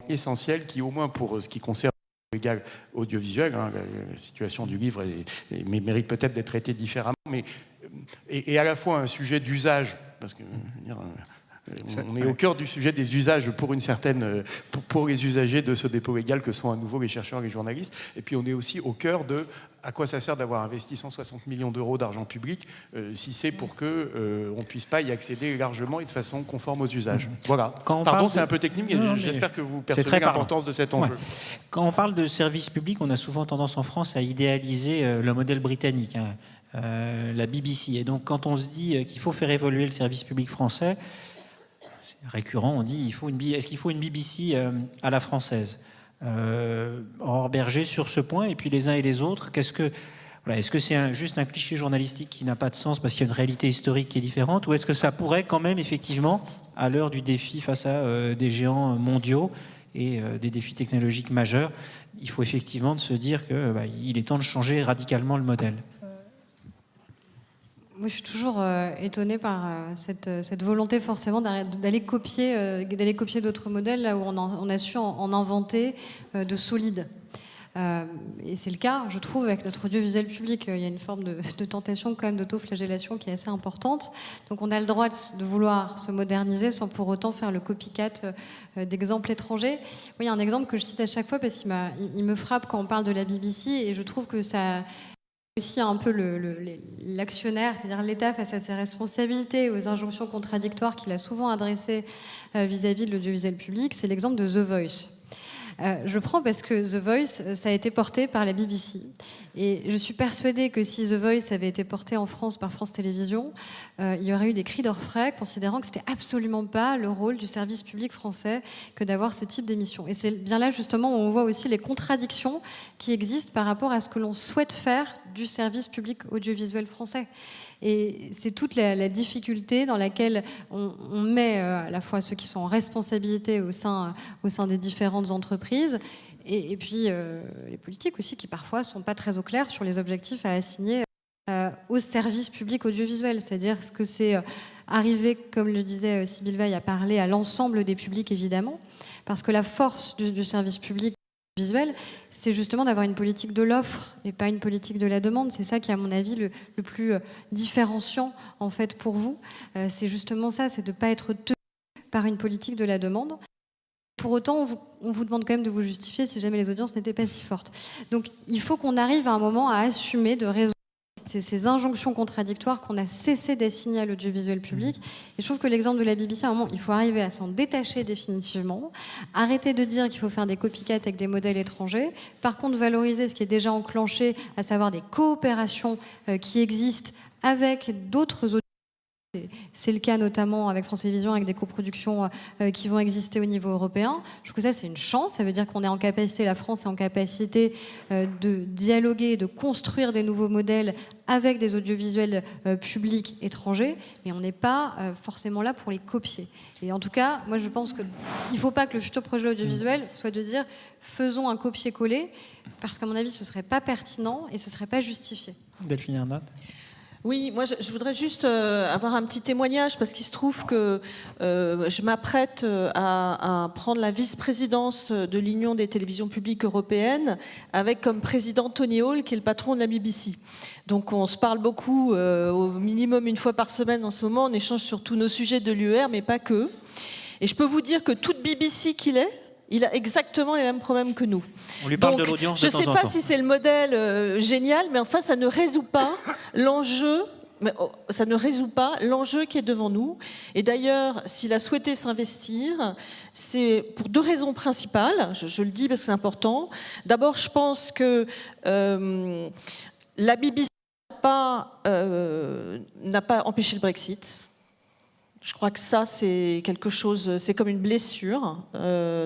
essentiel qui, au moins pour ce qui concerne le légal audiovisuel, la situation du livre mérite peut-être d'être traitée différemment, mais et à la fois un sujet d'usage, parce que on est au cœur du sujet des usages pour les usagers de ce dépôt légal que sont à nouveau les chercheurs et les journalistes, et puis on est aussi au cœur de à quoi ça sert d'avoir investi 160 millions d'euros d'argent public si c'est pour que on puisse pas y accéder largement et de façon conforme aux usages. Voilà. Pardon, c'est un peu technique, mais j'espère que vous percevez l'importance de cet enjeu. Ouais. Quand on parle de service public, on a souvent tendance en France à idéaliser le modèle britannique, la BBC. Et donc quand on se dit qu'il faut faire évoluer le service public français, c'est récurrent, on dit est-ce qu'il faut une BBC à la française? Aurore Berger sur ce point, et puis les uns et les autres, est-ce que c'est juste un cliché journalistique qui n'a pas de sens parce qu'il y a une réalité historique qui est différente, ou est-ce que ça pourrait quand même effectivement, à l'heure du défi face à des géants mondiaux et des défis technologiques majeurs, il faut effectivement se dire qu'il est temps de changer radicalement le modèle? Moi, je suis toujours étonnée par cette volonté forcément d'aller copier d'autres modèles là où on a su en inventer de solides. Et c'est le cas, je trouve, avec notre audiovisuel public. Il y a une forme de tentation quand même d'autoflagellation qui est assez importante. Donc on a le droit de vouloir se moderniser sans pour autant faire le copycat d'exemples étrangers. Moi, il y a un exemple que je cite à chaque fois parce qu'il me frappe quand on parle de la BBC, et je trouve que ça aussi un peu l'actionnaire, c'est-à-dire l'État face à ses responsabilités, aux injonctions contradictoires qu'il a souvent adressées vis-à-vis de l'audiovisuel public. C'est l'exemple de The Voice. Je prends parce que The Voice, ça a été porté par la BBC. Et je suis persuadée que si The Voice avait été porté en France par France Télévisions, il y aurait eu des cris d'orfraie considérant que c'était absolument pas le rôle du service public français que d'avoir ce type d'émission. Et c'est bien là justement où on voit aussi les contradictions qui existent par rapport à ce que l'on souhaite faire du service public audiovisuel français. Et c'est toute la difficulté dans laquelle on met à la fois ceux qui sont en responsabilité au sein des différentes entreprises et puis les politiques aussi qui parfois ne sont pas très au clair sur les objectifs à assigner au service public audiovisuel. C'est-à-dire ce que c'est arriver, comme le disait Sybille Veil, à parler à l'ensemble des publics évidemment, parce que la force du service public visuel, c'est justement d'avoir une politique de l'offre et pas une politique de la demande. C'est ça qui est à mon avis le plus différenciant en fait pour vous. C'est justement ça, c'est de ne pas être tenu par une politique de la demande. Pour autant, on vous demande quand même de vous justifier si jamais les audiences n'étaient pas si fortes. Donc il faut qu'on arrive à un moment à assumer de résoudre ces injonctions contradictoires qu'on a cessé d'assigner à l'audiovisuel public. Et je trouve que l'exemple de la BBC, à un moment, il faut arriver à s'en détacher définitivement, arrêter de dire qu'il faut faire des copycats avec des modèles étrangers, par contre valoriser ce qui est déjà enclenché, à savoir des coopérations qui existent avec d'autres audiovisuels. C'est le cas notamment avec France Télévisions, avec des coproductions qui vont exister au niveau européen. Je trouve que ça, c'est une chance. Ça veut dire qu'on est en capacité, la France est en capacité de dialoguer, de construire des nouveaux modèles avec des audiovisuels publics étrangers, mais on n'est pas forcément là pour les copier. Et en tout cas, moi, je pense qu'il ne faut pas que le futur projet audiovisuel soit de dire faisons un copier-coller, parce qu'à mon avis, ce ne serait pas pertinent et ce ne serait pas justifié. Delphine Ernotte. Oui, moi je voudrais juste avoir un petit témoignage parce qu'il se trouve que je m'apprête à prendre la vice-présidence de l'Union des télévisions publiques européennes avec comme président Tony Hall qui est le patron de la BBC. Donc on se parle beaucoup, au minimum une fois par semaine en ce moment, on échange sur tous nos sujets de l'UR mais pas que. Et je peux vous dire que toute BBC qu'il est, il a exactement les mêmes problèmes que nous. On lui parle donc, de l'audience de temps en temps. Je ne sais pas si c'est le modèle génial, mais enfin, ça ne résout pas l'enjeu. Ça ne résout pas l'enjeu qui est devant nous. Et d'ailleurs, s'il a souhaité s'investir, c'est pour deux raisons principales. Je le dis parce que c'est important. D'abord, je pense que la BBC n'a pas empêché le Brexit. Je crois que ça, c'est quelque chose, c'est comme une blessure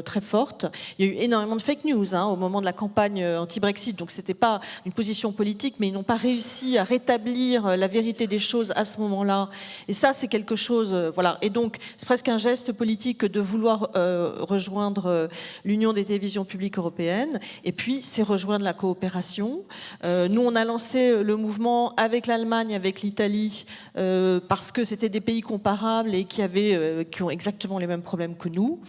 très forte. Il y a eu énormément de fake news au moment de la campagne anti-Brexit, donc c'était pas une position politique, mais ils n'ont pas réussi à rétablir la vérité des choses à ce moment-là. Et ça, c'est quelque chose, voilà. Et donc, c'est presque un geste politique de vouloir rejoindre l'Union des télévisions publiques européennes. Et puis, c'est rejoindre la coopération. Nous, on a lancé le mouvement avec l'Allemagne, avec l'Italie, parce que c'était des pays comparables et qui ont exactement les mêmes problèmes que nous.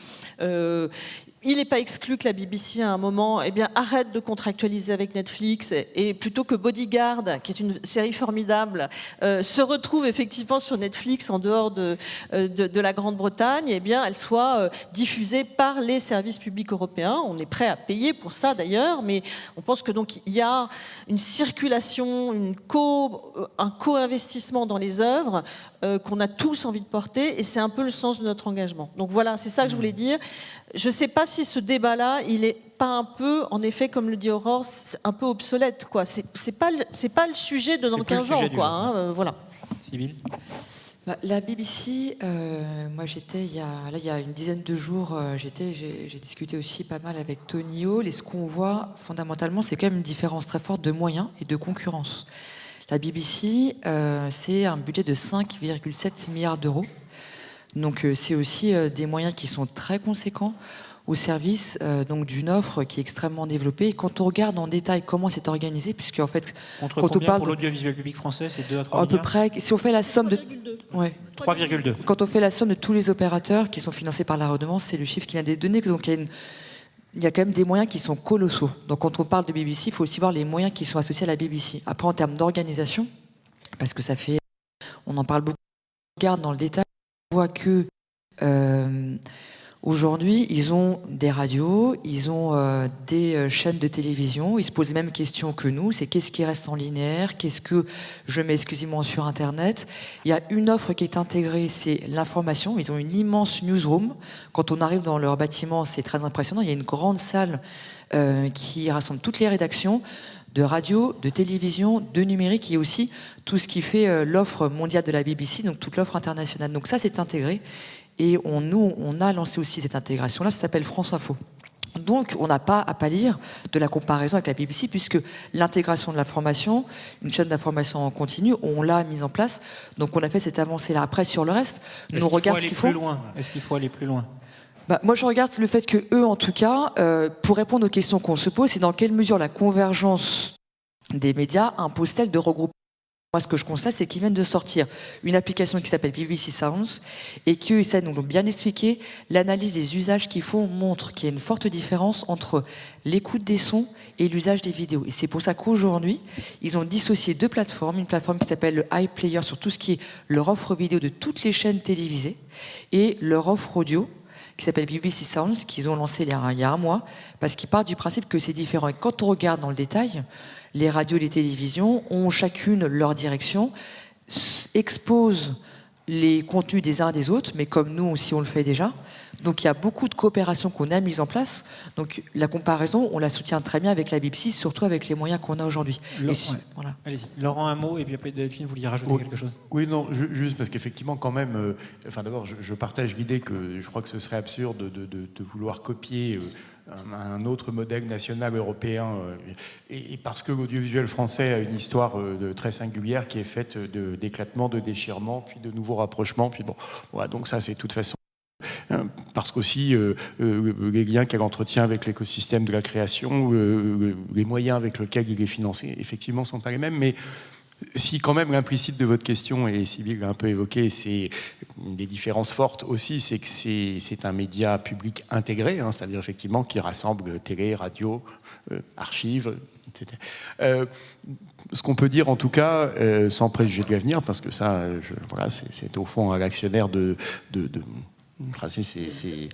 Il n'est pas exclu que la BBC, à un moment, arrête de contractualiser avec Netflix et plutôt que Bodyguard, qui est une série formidable, se retrouve effectivement sur Netflix en dehors de la Grande-Bretagne, elle soit diffusée par les services publics européens. On est prêt à payer pour ça d'ailleurs, mais on pense que donc il y a une circulation, un co-investissement dans les œuvres qu'on a tous envie de porter, et c'est un peu le sens de notre engagement. Donc voilà, c'est ça que je voulais dire. Je ne sais pas si ce débat-là, il n'est pas un peu, en effet, comme le dit Aurore, un peu obsolète, quoi. C'est pas le sujet de dans 15 ans, quoi. Voilà. Sybille. La BBC, moi j'étais il y a une dizaine de jours, j'ai discuté aussi pas mal avec Tony Hall, et ce qu'on voit fondamentalement, c'est quand même une différence très forte de moyens et de concurrence. La BBC, c'est un budget de 5,7 milliards d'euros. Donc c'est aussi des moyens qui sont très conséquents au service donc d'une offre qui est extrêmement développée. Et quand on regarde en détail comment c'est organisé, puisque en fait, quand on parle parle pour l'audiovisuel public français, c'est 2 à 3 à peu près, si on fait la somme de 3,2. Quand on fait la somme de tous les opérateurs qui sont financés par la redevance, c'est le chiffre qui vient des données. Donc il y a quand même des moyens qui sont colossaux. Donc quand on parle de BBC, il faut aussi voir les moyens qui sont associés à la BBC. Après, en termes d'organisation, parce que on en parle beaucoup, on regarde dans le détail, on voit que Aujourd'hui, ils ont des radios, ils ont des chaînes de télévision, ils se posent les mêmes questions que nous, c'est qu'est-ce qui reste en linéaire, qu'est-ce que je mets exclusivement sur Internet. Il y a une offre qui est intégrée, c'est l'information. Ils ont une immense newsroom. Quand on arrive dans leur bâtiment, c'est très impressionnant. Il y a une grande salle qui rassemble toutes les rédactions de radio, de télévision, de numérique et aussi tout ce qui fait l'offre mondiale de la BBC, donc toute l'offre internationale. Donc ça, c'est intégré. Et on a lancé aussi cette intégration-là, ça s'appelle France Info. Donc, on n'a pas à pâlir de la comparaison avec la BBC, puisque l'intégration de l'information, une chaîne d'information en continu, on l'a mise en place. Donc, on a fait cette avancée-là. Après, sur le reste, nous regarde ce qu'il faut. Est-ce qu'il faut aller plus loin? Moi, je regarde le fait que eux, en tout cas, pour répondre aux questions qu'on se pose, c'est dans quelle mesure la convergence des médias impose-t-elle de regrouper. Moi, ce que je constate, c'est qu'ils viennent de sortir une application qui s'appelle BBC Sounds et que ça nous l'ont bien expliqué. L'analyse des usages qu'ils font montre qu'il y a une forte différence entre l'écoute des sons et l'usage des vidéos. Et c'est pour ça qu'aujourd'hui, ils ont dissocié deux plateformes. Une plateforme qui s'appelle le iPlayer sur tout ce qui est leur offre vidéo de toutes les chaînes télévisées et leur offre audio qui s'appelle BBC Sounds, qu'ils ont lancé il y a un mois, parce qu'ils partent du principe que c'est différent. Et quand on regarde dans le détail, les radios et les télévisions ont chacune leur direction, exposent les contenus des uns des autres, mais comme nous aussi on le fait déjà. Donc il y a beaucoup de coopérations qu'on a mises en place. Donc la comparaison, on la soutient très bien avec la BBC, surtout avec les moyens qu'on a aujourd'hui. Voilà. Allez-y. Laurent, un mot, et puis après Delphine, vous vouliez rajouter quelque chose? Oui, non, juste parce qu'effectivement, quand même, d'abord, je partage l'idée que je crois que ce serait absurde de vouloir copier un autre modèle national européen, et parce que l'audiovisuel français a une histoire très singulière qui est faite d'éclatement, de déchirement, puis de nouveaux rapprochements, puis bon, voilà, donc ça c'est de toute façon parce qu'aussi les liens qu'elle entretient avec l'écosystème de la création, les moyens avec lesquels il est financé, effectivement, ne sont pas les mêmes, mais si quand même l'implicite de votre question, et Sybille l'a un peu évoqué, c'est des différences fortes aussi, c'est que c'est un média public intégré, hein, c'est-à-dire effectivement qui rassemble télé, radio, archives, etc. Ce qu'on peut dire en tout cas, sans préjuger de l'avenir, parce que ça, voilà, c'est au fond à l'actionnaire de tracer ces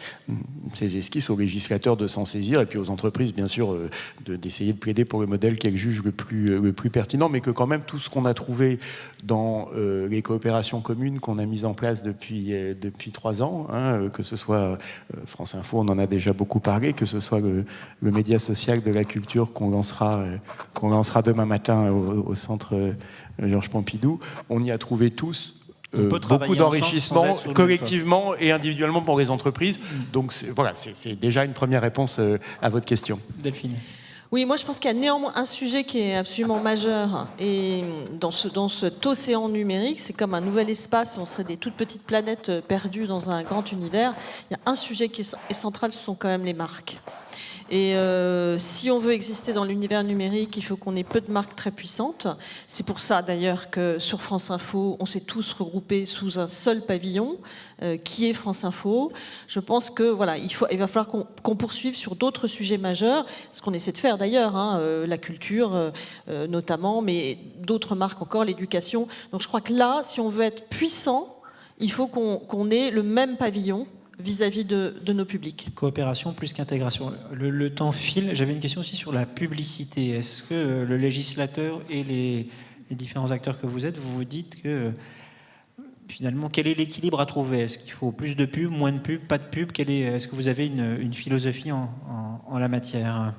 esquisses, aux législateurs de s'en saisir et puis aux entreprises bien sûr d'essayer de plaider pour le modèle qu'elles jugent le plus pertinent, mais que quand même tout ce qu'on a trouvé dans les coopérations communes qu'on a mises en place depuis 3 ans, hein, que ce soit France Info, on en a déjà beaucoup parlé, que ce soit le média social de la culture qu'on lancera demain matin au centre Georges Pompidou, on y a trouvé tous beaucoup d'enrichissement collectivement et individuellement pour les entreprises. Donc voilà, c'est déjà une première réponse à votre question. Delphine. Oui, moi je pense qu'il y a néanmoins un sujet qui est absolument majeur et dans cet océan numérique, c'est comme un nouvel espace, on serait des toutes petites planètes perdues dans un grand univers. Il y a un sujet qui est central, ce sont quand même les marques. Et si on veut exister dans l'univers numérique, il faut qu'on ait peu de marques très puissantes. C'est pour ça d'ailleurs que sur France Info, on s'est tous regroupés sous un seul pavillon, qui est France Info. Je pense que voilà, il va falloir qu'on poursuive sur d'autres sujets majeurs, ce qu'on essaie de faire d'ailleurs, hein, la culture notamment, mais d'autres marques encore, l'éducation. Donc je crois que là, si on veut être puissant, il faut qu'on ait le même pavillon vis-à-vis de nos publics. Coopération plus qu'intégration. Le temps file. J'avais une question aussi sur la publicité. Est-ce que le législateur et les différents acteurs que vous êtes, vous vous dites que finalement, quel est l'équilibre à trouver? Est-ce qu'il faut plus de pub, moins de pub, pas de pub? Est-ce que vous avez une philosophie en la matière?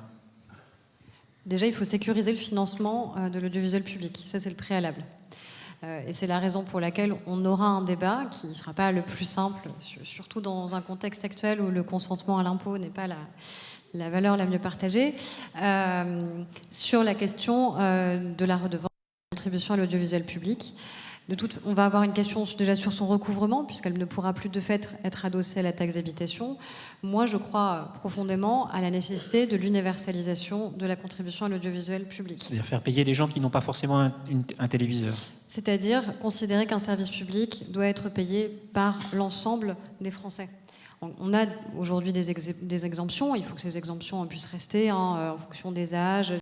Déjà, il faut sécuriser le financement de l'audiovisuel public. Ça, c'est le préalable. Et c'est la raison pour laquelle on aura un débat qui ne sera pas le plus simple, surtout dans un contexte actuel où le consentement à l'impôt n'est pas la valeur la mieux partagée, sur la question de la redevance de contribution à l'audiovisuel public. On va avoir une question déjà sur son recouvrement, puisqu'elle ne pourra plus de fait être adossée à la taxe d'habitation. Moi, je crois profondément à la nécessité de l'universalisation de la contribution à l'audiovisuel public. C'est-à-dire faire payer les gens qui n'ont pas forcément un téléviseur. C'est-à-dire considérer qu'un service public doit être payé par l'ensemble des Français. On a aujourd'hui des exemptions. Il faut que ces exemptions puissent rester en fonction des âges,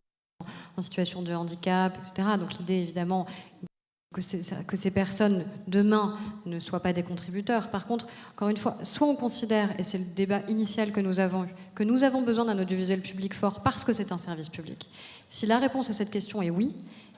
en situation de handicap, etc. Donc l'idée, évidemment, que ces personnes, demain, ne soient pas des contributeurs. Par contre, encore une fois, soit on considère, et c'est le débat initial que nous avons besoin d'un audiovisuel public fort parce que c'est un service public. Si la réponse à cette question est oui,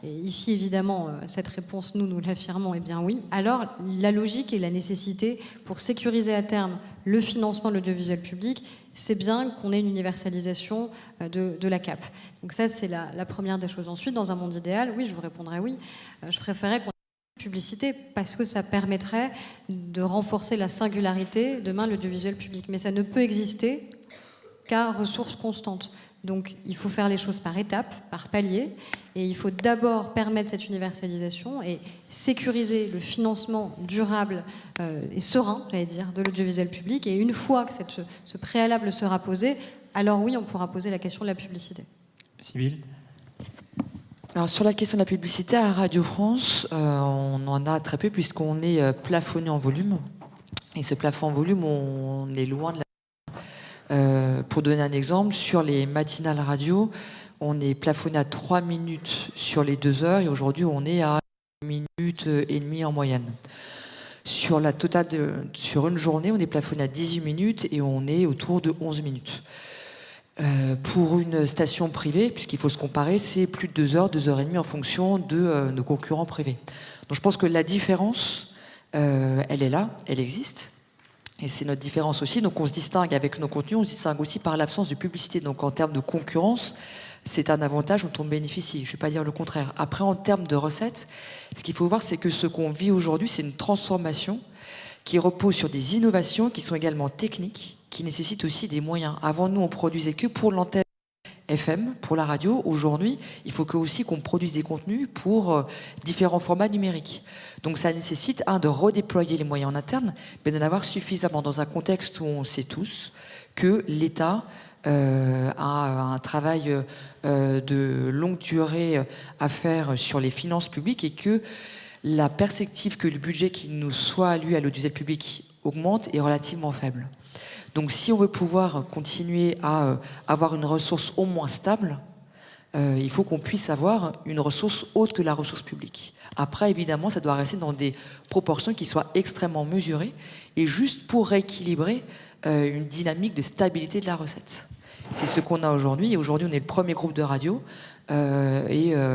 et ici, évidemment, cette réponse, nous l'affirmons, eh bien oui, alors la logique et la nécessité pour sécuriser à terme le financement de l'audiovisuel public, c'est bien qu'on ait une universalisation de la CAP. Donc ça, c'est la première des choses. Ensuite, dans un monde idéal, oui, je vous répondrai oui, je préférerais qu'on ait une publicité parce que ça permettrait de renforcer la singularité demain de l'audiovisuel public. Mais ça ne peut exister qu'à ressources constantes. Donc il faut faire les choses par étapes, par paliers, et il faut d'abord permettre cette universalisation et sécuriser le financement durable et serein, j'allais dire, de l'audiovisuel public. Et une fois que ce préalable sera posé, alors oui, on pourra poser la question de la publicité. Sybille ? Alors sur la question de la publicité, à Radio France, on en a très peu puisqu'on est plafonné en volume. Et ce plafond en volume, on est loin de la... pour donner un exemple, sur les matinales radio, on est plafonné à 3 minutes sur les 2 heures et aujourd'hui on est à 1 minute et demie en moyenne. Sur la totale sur une journée, on est plafonné à 18 minutes et on est autour de 11 minutes. Pour une station privée, puisqu'il faut se comparer, c'est plus de 2 heures, 2 heures et demie en fonction de nos concurrents privés. Donc je pense que la différence, elle est là, elle existe. Et c'est notre différence aussi. Donc on se distingue avec nos contenus, on se distingue aussi par l'absence de publicité. Donc en termes de concurrence, c'est un avantage dont on bénéficie. Je ne vais pas dire le contraire. Après, en termes de recettes, ce qu'il faut voir, c'est que ce qu'on vit aujourd'hui, c'est une transformation qui repose sur des innovations qui sont également techniques, qui nécessitent aussi des moyens. Avant, nous, on produisait que pour l'antenne FM, pour la radio. Aujourd'hui, il faut aussi qu'on produise des contenus pour différents formats numériques. Donc ça nécessite, de redéployer les moyens en interne, mais d'en avoir suffisamment dans un contexte où on sait tous que l'État a un travail de longue durée à faire sur les finances publiques et que la perspective que le budget qui nous soit alloué à l'audiovisuel public augmente est relativement faible. Donc si on veut pouvoir continuer à avoir une ressource au moins stable, il faut qu'on puisse avoir une ressource autre que la ressource publique. Après, évidemment, ça doit rester dans des proportions qui soient extrêmement mesurées et juste pour rééquilibrer une dynamique de stabilité de la recette. C'est ce qu'on a aujourd'hui. Et aujourd'hui, on est le premier groupe de radio. C'est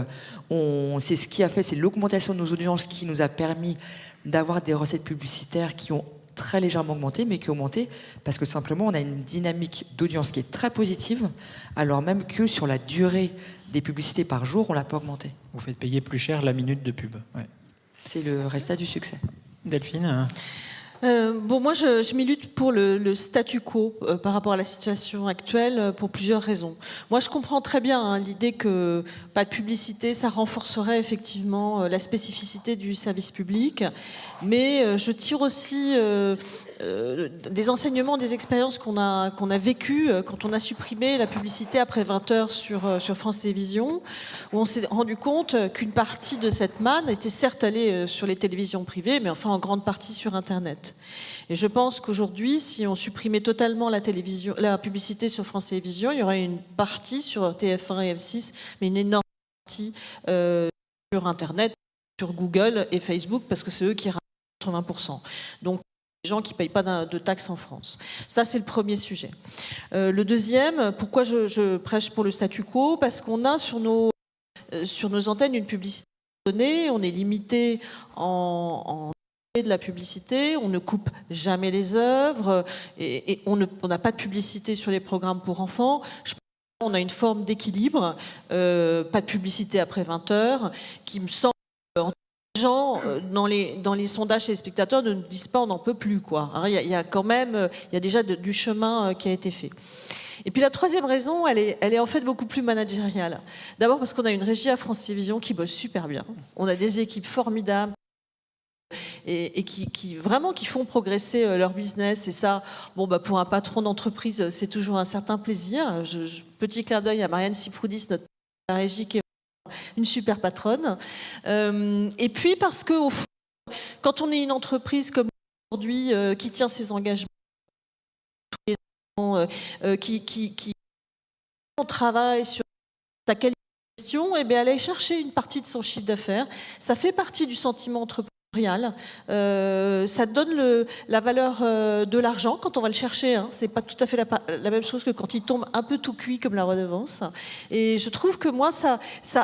ce qui a fait, c'est l'augmentation de nos audiences qui nous a permis d'avoir des recettes publicitaires qui ont très légèrement augmenté, mais qui ont augmenté parce que simplement on a une dynamique d'audience qui est très positive, alors même que sur la durée des publicités par jour, on l'a pas augmenté. Vous faites payer plus cher la minute de pub. Ouais. C'est le résultat du succès. Delphine ? Moi, je milite pour le statu quo par rapport à la situation actuelle pour plusieurs raisons. Moi, je comprends très bien l'idée que pas de publicité, ça renforcerait effectivement la spécificité du service public, mais je tire aussi des enseignements, des expériences qu'on a vécues quand on a supprimé la publicité après 20 heures sur France Télévisions, où on s'est rendu compte qu'une partie de cette manne était certes allée sur les télévisions privées, mais enfin en grande partie sur Internet. Et je pense qu'aujourd'hui, si on supprimait totalement la publicité sur France Télévisions, il y aurait une partie sur TF1 et M6, mais une énorme partie sur Internet, sur Google et Facebook, parce que c'est eux qui rapportent 80%. Donc, les gens qui ne payent pas de taxes en France. Ça, c'est le premier sujet. Le deuxième, pourquoi je prêche pour le statu quo ? Parce qu'on a sur nos antennes une publicité donnée, on est limité en de la publicité, on ne coupe jamais les œuvres et on n'a pas de publicité sur les programmes pour enfants. Je pense qu'on a une forme d'équilibre, pas de publicité après 20 heures, qui me semble... Les gens, dans les sondages chez les spectateurs, ne nous disent pas on n'en peut plus, quoi. Alors, il y a quand même, il y a déjà du chemin qui a été fait. Et puis la troisième raison, elle est en fait beaucoup plus managériale. D'abord parce qu'on a une régie à France Télévisions qui bosse super bien. On a des équipes formidables et qui vraiment qui font progresser leur business. Et ça, pour un patron d'entreprise, c'est toujours un certain plaisir. Petit clin d'œil à Marianne Siproudis, notre régie, qui est une super patronne. Et puis parce que au fond, quand on est une entreprise comme aujourd'hui qui tient ses engagements, tous les ans, qui travaille sur sa qualité gestion, eh bien, aller chercher une partie de son chiffre d'affaires. Ça fait partie du sentiment entrepreneurial. Ça donne la valeur de l'argent quand on va le chercher. Hein. C'est pas tout à fait la même chose que quand il tombe un peu tout cuit comme la redevance. Et je trouve que moi, ça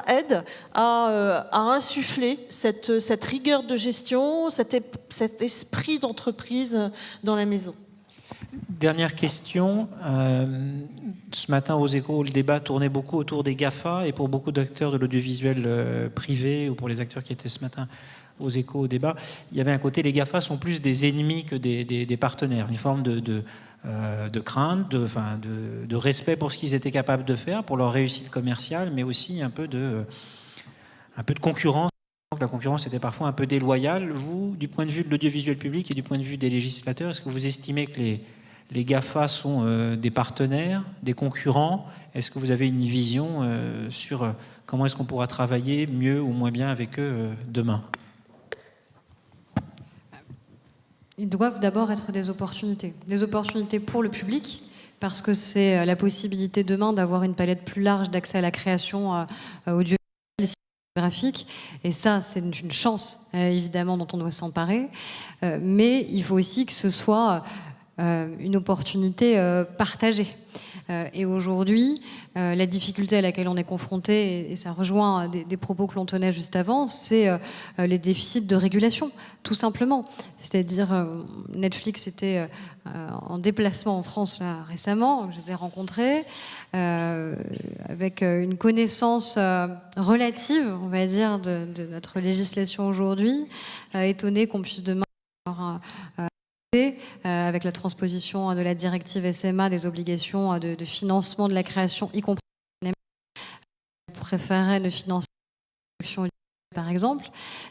aide à insuffler cette rigueur de gestion, cet esprit d'entreprise dans la maison. Dernière question. Ce matin, aux Échos, le débat tournait beaucoup autour des GAFA, et pour beaucoup d'acteurs de l'audiovisuel privé, ou pour les acteurs qui étaient ce matin aux Échos, au débat, il y avait un côté, les GAFA sont plus des ennemis que des partenaires, une forme de crainte, de respect pour ce qu'ils étaient capables de faire, pour leur réussite commerciale, mais aussi un peu de concurrence. La concurrence était parfois un peu déloyale. Vous, du point de vue de l'audiovisuel public et du point de vue des législateurs, est-ce que vous estimez que les GAFA sont des partenaires, des concurrents? Est-ce que vous avez une vision sur comment est-ce qu'on pourra travailler mieux ou moins bien avec eux demain? Ils doivent d'abord être des opportunités pour le public, parce que c'est la possibilité demain d'avoir une palette plus large d'accès à la création audiovisuelle et cinématographique. Et ça, c'est une chance, évidemment, dont on doit s'emparer. Mais il faut aussi que ce soit une opportunité partagée. Et aujourd'hui, la difficulté à laquelle on est confronté, et ça rejoint des propos que l'on tenait juste avant, c'est les déficits de régulation, tout simplement. C'est-à-dire, Netflix était en déplacement en France là, récemment, je les ai rencontrés, avec une connaissance relative, on va dire, de notre législation aujourd'hui, étonnés qu'on puisse demain avoir avec la transposition de la directive SMA des obligations de financement de la création, y compris préférerait ne financer la production par exemple.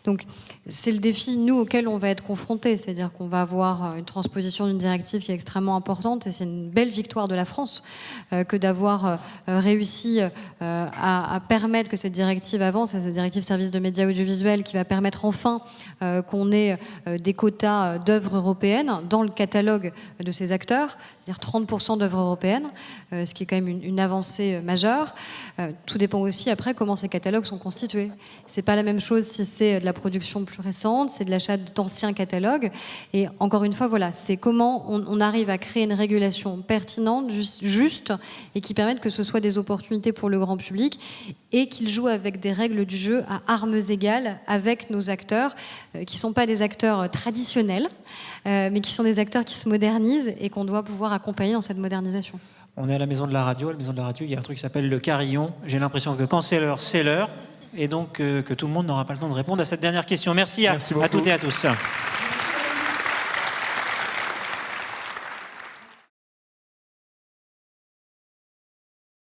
Donc c'est le défi, nous, auquel on va être confrontés, c'est-à-dire qu'on va avoir une transposition d'une directive qui est extrêmement importante, et c'est une belle victoire de la France que d'avoir réussi à permettre que cette directive avance, cette directive service de médias audiovisuels qui va permettre enfin qu'on ait des quotas d'œuvres européennes dans le catalogue de ces acteurs, c'est-à-dire 30% d'œuvres européennes, ce qui est quand même une avancée majeure. Tout dépend aussi après comment ces catalogues sont constitués. C'est pas la même chose si c'est de la production plus récente, c'est de l'achat d'anciens catalogues. Et encore une fois, voilà, c'est comment on arrive à créer une régulation pertinente, juste, et qui permette que ce soit des opportunités pour le grand public et qu'il joue avec des règles du jeu à armes égales avec nos acteurs, qui ne sont pas des acteurs traditionnels, mais qui sont des acteurs qui se modernisent et qu'on doit pouvoir accompagner dans cette modernisation. On est à la Maison de la Radio. À la Maison de la Radio, il y a un truc qui s'appelle le carillon. J'ai l'impression que quand c'est l'heure, c'est l'heure. Et donc que tout le monde n'aura pas le temps de répondre à cette dernière question. Merci à toutes et à tous.